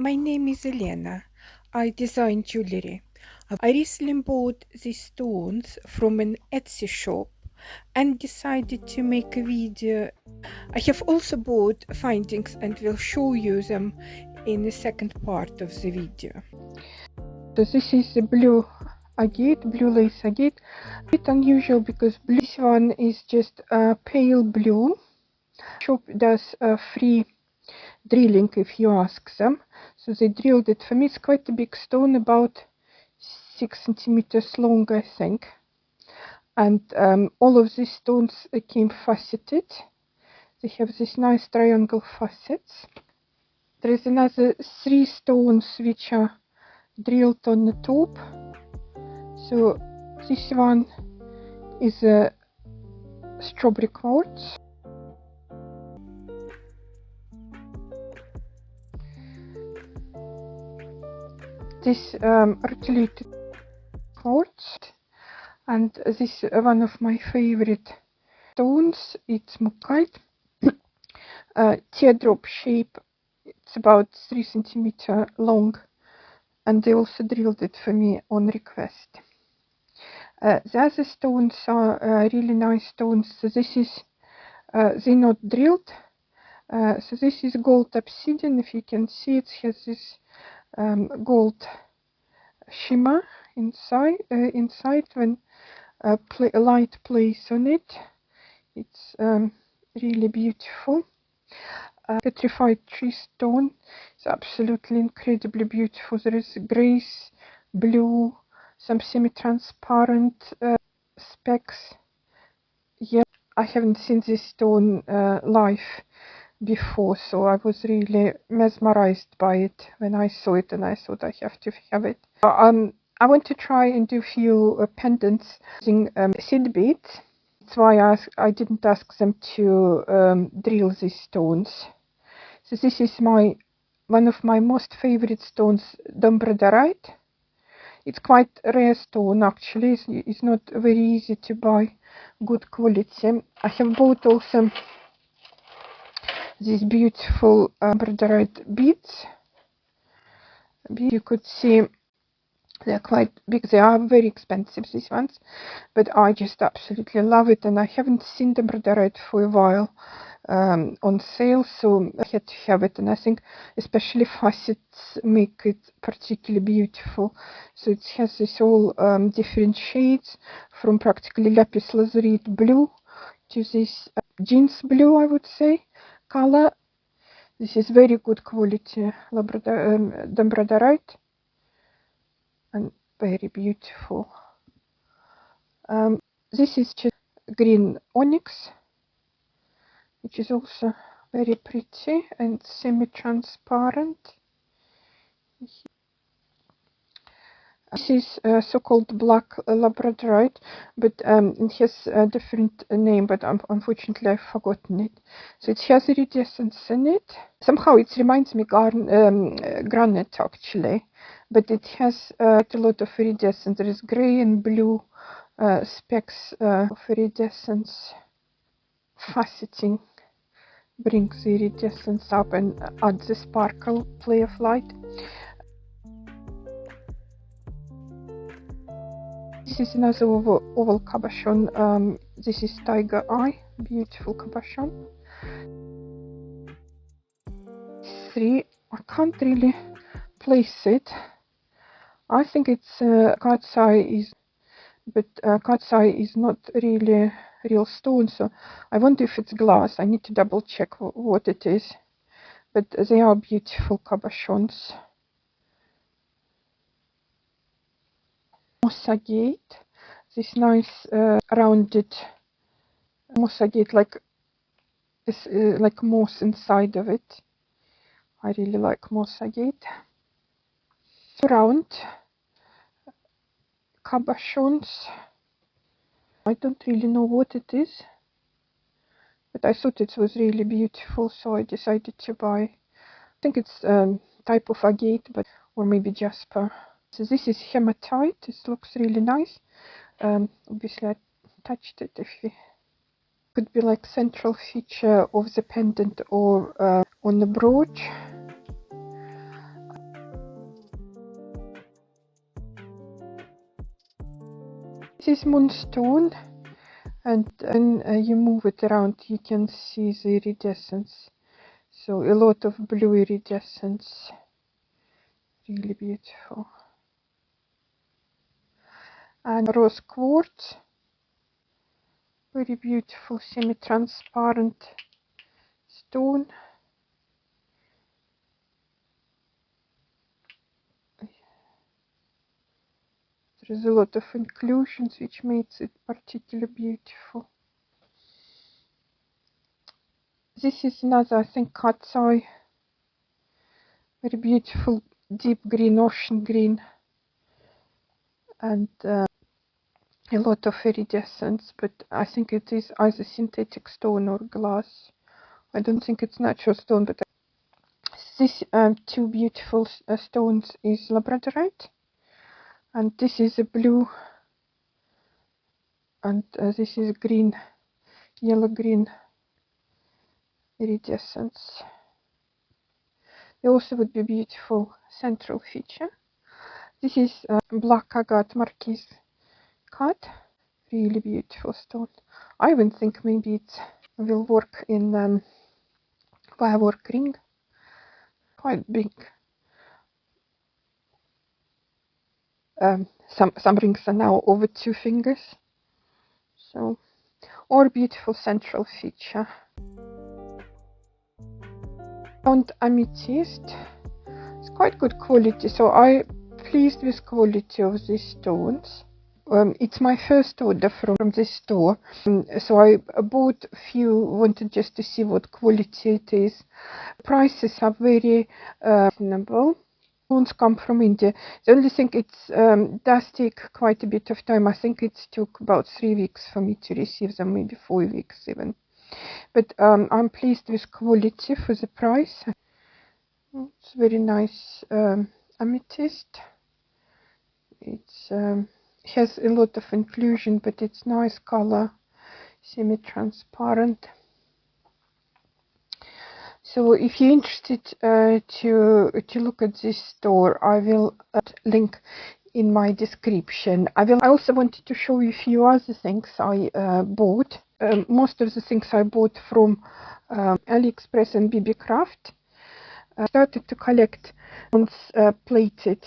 my name is Elena. I design jewelry. I recently bought these stones from an Etsy shop and decided to make a video. I have also bought findings and will show you them in the second part of the video. So this is the blue agate, blue lace agate. A bit unusual because this one is just pale blue. Shop does free drilling if you ask them. So they drilled it for me. It's quite a big stone, about 6 centimeters long, I think. And all of these stones came faceted. They have these nice triangle facets. There is another 3 stones which are drilled on the top. So this one is a strawberry quartz. This articulated quartz, and this is one of my favorite stones. It's mukite, teardrop shape. It's about 3 centimeters long, and they also drilled it for me on request. The other stones are really nice stones. So this is they're not drilled. So this is gold obsidian. If you can see, it has this gold shimmer inside. Inside when light plays on it, it's really beautiful. Petrified tree stone is absolutely incredibly beautiful. There is grace, blue, some semi-transparent specks. Yeah, I haven't seen this stone live before, so I was really mesmerized by it when I saw it, and I thought I have to have it. I want to try and do a few pendants using seed beads. That's why I didn't ask them to drill these stones. So this is one of my most favorite stones, Dombrodorite. It's quite a rare stone actually. It's not very easy to buy good quality. I have bought also these beautiful Dombrodorite beads. You could see they're quite big. They are very expensive, these ones, but I just absolutely love it, and I haven't seen Dombrodorite for a while on sale, so I had to have it. And I think especially facets make it particularly beautiful. So it has this all different shades, from practically lapis lazuli blue to this jeans blue, I would say, color. This is very good quality Dombrodorite, and very beautiful. This is just green onyx, which is also very pretty and semi-transparent. This is so-called black labradorite, but it has a different name, but unfortunately I've forgotten it. So it has iridescence in it. Somehow it reminds me granite actually, but it has a lot of iridescence. There is gray and blue specks of iridescence. Faceting brings the iridescence up and adds the sparkle, play of light. This is another oval cabochon. This is tiger eye, beautiful cabochon. 3, I can't really place it. I think it's cat's eye, but cat's eye is not really real stone, so I wonder if it's glass. I need to double check what it is, but they are beautiful cabochons. Moss agate, this nice rounded moss agate, like moss inside of it. I really like moss agate. Round cabochons. I don't really know what it is, but I thought it was really beautiful, so I decided to buy. I think it's type of agate, but or maybe jasper. So this is hematite. This looks really nice. Obviously I touched it. If it could be like central feature of the pendant or on the brooch. This is moonstone, and when you move it around you can see the iridescence. So a lot of blue iridescence, really beautiful. And rose quartz, very beautiful semi-transparent stone. There is a lot of inclusions which makes it particularly beautiful. This is another, I think, cat's eye. Very beautiful deep green, ocean green, and a lot of iridescence, but I think it is either synthetic stone or glass. I don't think it's natural stone, but these two beautiful stones is labradorite, and this is a blue, and this is green, yellow-green iridescence. They also would be beautiful central feature. This is black agate marquise cut, really beautiful stone. I even think maybe it will work in firework ring, quite big. Some rings are now over 2 fingers, so, or beautiful central feature. Found amethyst. It's quite good quality, so I'm pleased with quality of these stones. It's my first order from this store, so I bought a few, wanted just to see what quality it is. Prices are very reasonable. Stones come from India. The only thing, it does take quite a bit of time. I think it took about 3 weeks for me to receive them, maybe 4 weeks even. But I'm pleased with quality for the price. It's very nice amethyst. It's has a lot of inclusion, but it's nice color, semi-transparent. So if you're interested to look at this store, I will link in my description. I also wanted to show you a few other things I bought. Most of the things I bought from AliExpress and BB Craft. I started to collect plated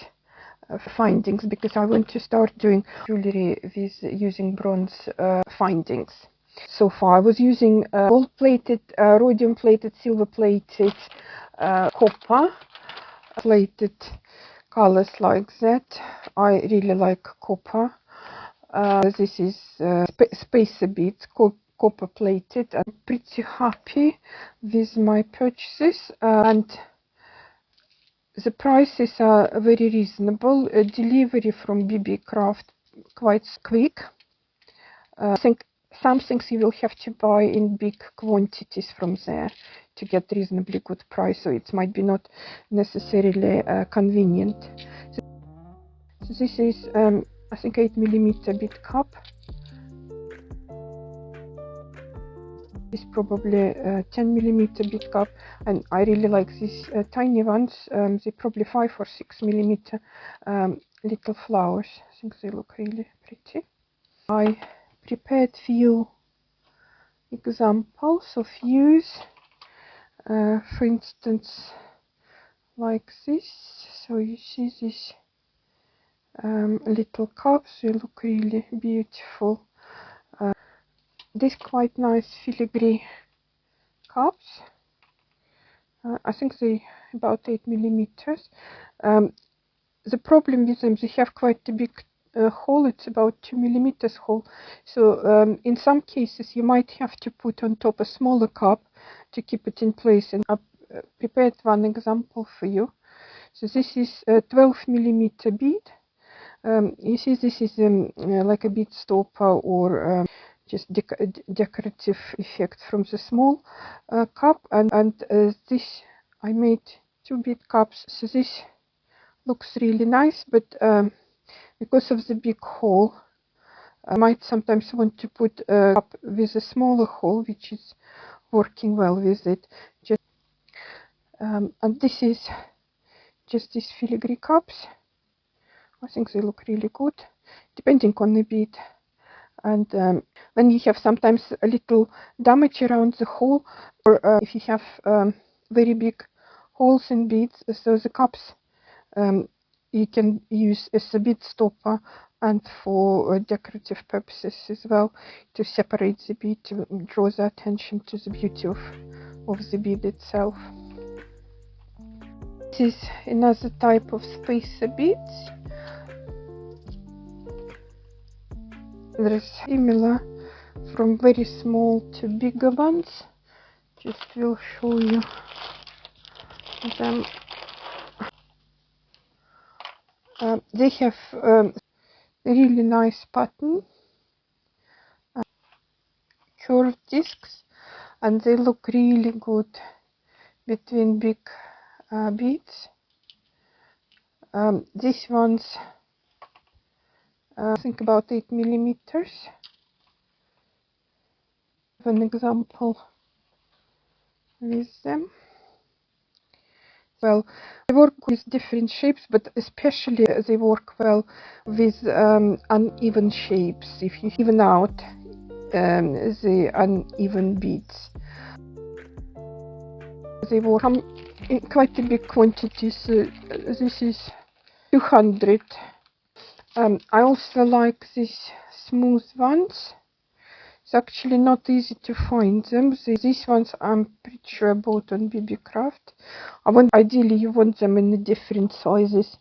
findings because I want to start doing jewelry with using bronze findings. So far I was using gold plated, rhodium plated, silver plated, copper plated colors like that. I really like copper. This is spacer beads, copper plated. I'm pretty happy with my purchases, and the prices are very reasonable. Delivery from BB Craft quite quick. I think some things you will have to buy in big quantities from there to get reasonably good price, so it might be not necessarily convenient. So this is I think 8mm bead cup. This is probably 10mm bead cup, and I really like these tiny ones. They're probably 5 or 6mm little flowers. I think they look really pretty. I prepared few examples of use, for instance like this. So you see these little cups, they look really beautiful. These quite nice filigree cups, I think they about 8mm. The problem with them, they have quite a big hole. It's about 2mm hole, so in some cases you might have to put on top a smaller cup to keep it in place, and I've prepared one example for you. So this is a 12mm bead. You see, this is like a bead stopper or just decorative effect from the small cup, and this I made 2 bead cups. So this looks really nice, but because of the big hole, I might sometimes want to put a cup with a smaller hole, which is working well with it. And this is just these filigree cups. I think they look really good, depending on the bead. And when you have sometimes a little damage around the hole, or if you have very big holes in beads, so the cups you can use as a bead stopper and for decorative purposes as well, to separate the bead, to draw the attention to the beauty of the bead itself. This is another type of spacer beads. There is similar from very small to bigger ones. Just will show you them. They have really nice pattern, curved discs, and they look really good between big beads. These ones I think about 8 millimeters. An example with them. Well, they work with different shapes, but especially they work well with uneven shapes. If you even out the uneven beads, they will come in quite a big quantities. This is 200. I also like these smooth ones. It's actually not easy to find them. These ones I'm pretty sure I bought on BB Craft. Ideally you want them in different sizes,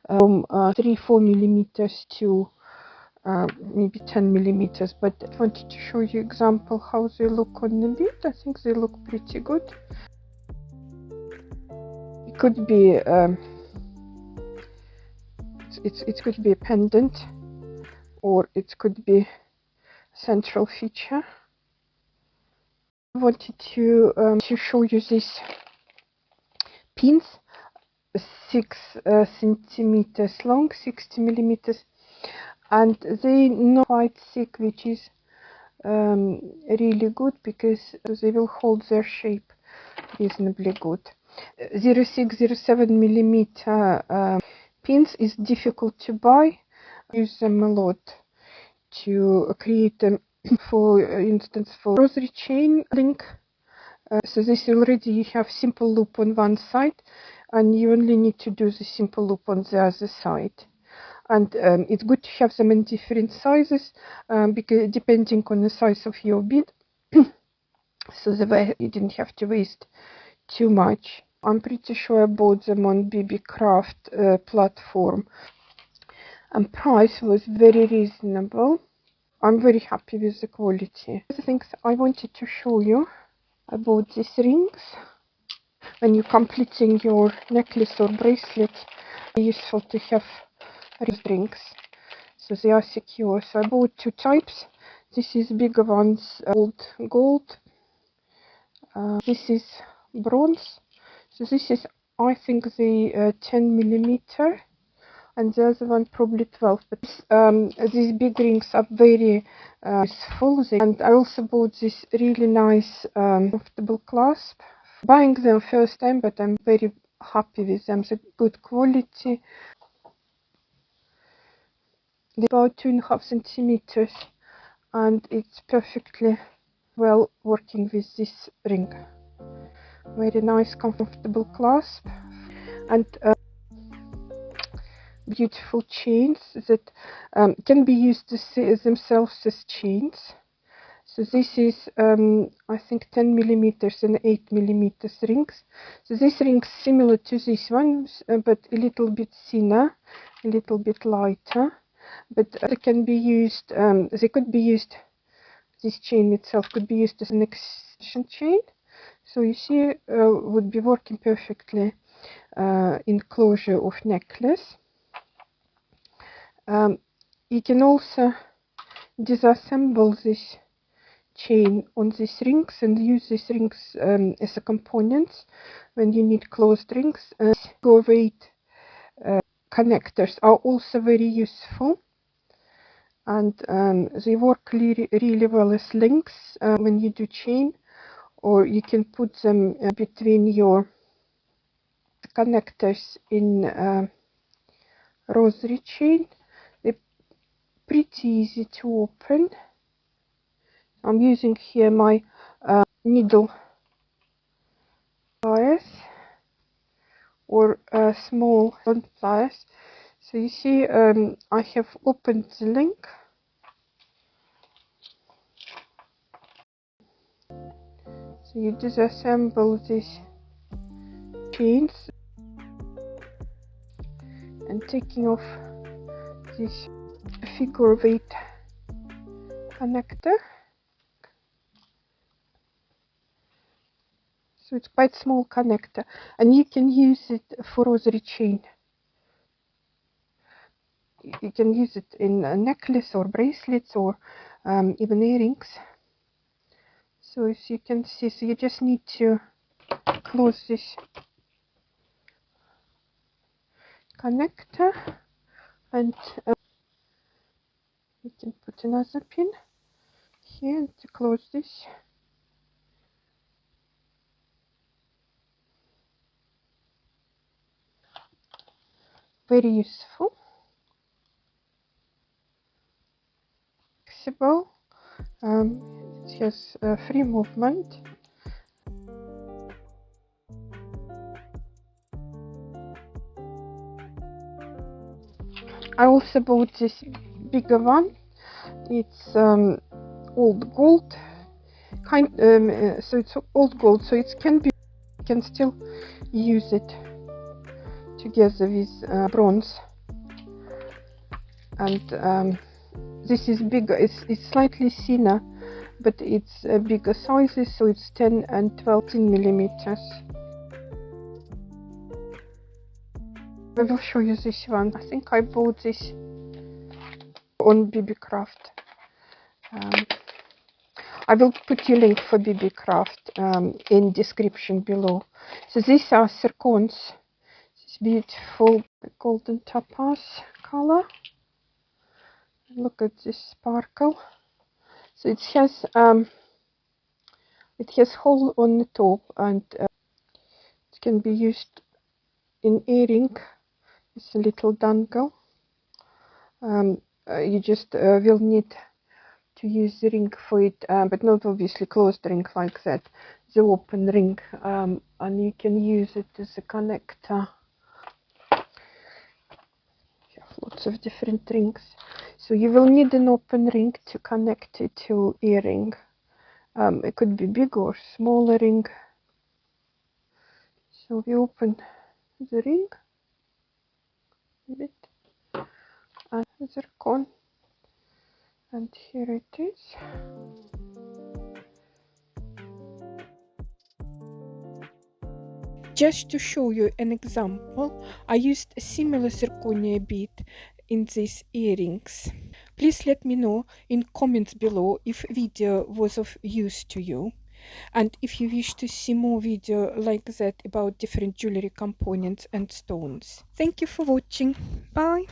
from 3-4 millimeters to maybe 10 millimeters. But I wanted to show you example how they look on the bead. I think they look pretty good. It could be it could be a pendant, or it could be central feature. I wanted to show you these pins, 6 centimeters long, 60 millimeters, and they not quite thick, which is really good because they will hold their shape reasonably good. 0.6-0.7 millimeter pins is difficult to buy. I use them a lot to create them. For instance, for rosary chain link, so this already you have simple loop on one side, and you only need to do the simple loop on the other side. And it's good to have them in different sizes, because depending on the size of your bead, so the way you didn't have to waste too much. I'm pretty sure I bought them on BB Craft platform, and price was very reasonable. I'm very happy with the quality. The things I wanted to show you, I bought these rings. When you're completing your necklace or bracelet, it's useful to have rings, so they are secure. So I bought 2 types. This is bigger ones, gold. This is bronze. So this is, I think, the 10 millimeter. And the other one probably 12, but these big rings are very useful. And I also bought this really nice comfortable clasp. Buying them first time, but I'm very happy with them. They're good quality. They're about 2.5 centimeters, and it's perfectly well working with this ring. Very nice comfortable clasp, and beautiful chains that can be used themselves as chains. So this is I think 10 millimeters and 8 millimeters rings. So this ring is similar to these ones, but a little bit thinner, a little bit lighter. But they can be used. They could be used. This chain itself could be used as an extension chain. So you see, would be working perfectly in closure of necklace. You can also disassemble this chain on these rings and use these rings as a components when you need closed rings. Go weight connectors are also very useful, and they work really well as links when you do chain, or you can put them between your connectors in rosary chain. They pretty easy to open. I'm using here my needle pliers or small blunt pliers. So you see, I have opened the link. So you disassemble these chains and taking off this figure of 8 connector. So it's quite small connector, and you can use it for rosary chain. You can use it in a necklace or bracelets or even earrings. So as you can see, so you just need to close this connector, and you can put another pin here to close this. Very useful, flexible. It has free movement. I also bought this bigger one. It's old gold so it's old gold, so it can still use it together with bronze. And this is bigger. It's slightly thinner, but it's bigger sizes, so it's 10 and 12 millimeters. I will show you this one. I think I bought this on BB Craft. I will put you link for BB Craft in description below. So these are zircons. This beautiful golden topaz color. Look at this sparkle. So it has hole on the top, and it can be used in earring. It's a little dangle. You just will need to use the ring for it, but not obviously closed ring like that, the open ring, and you can use it as a connector. You have lots of different rings, so you will need an open ring to connect it to earring. It could be big or smaller ring. So we open the ring a bit, and zircon, and here it is. Just to show you an example, I used a similar zirconia bead in these earrings. Please let me know in comments below if video was of use to you, and if you wish to see more video like that about different jewelry components and stones. Thank you for watching. Bye.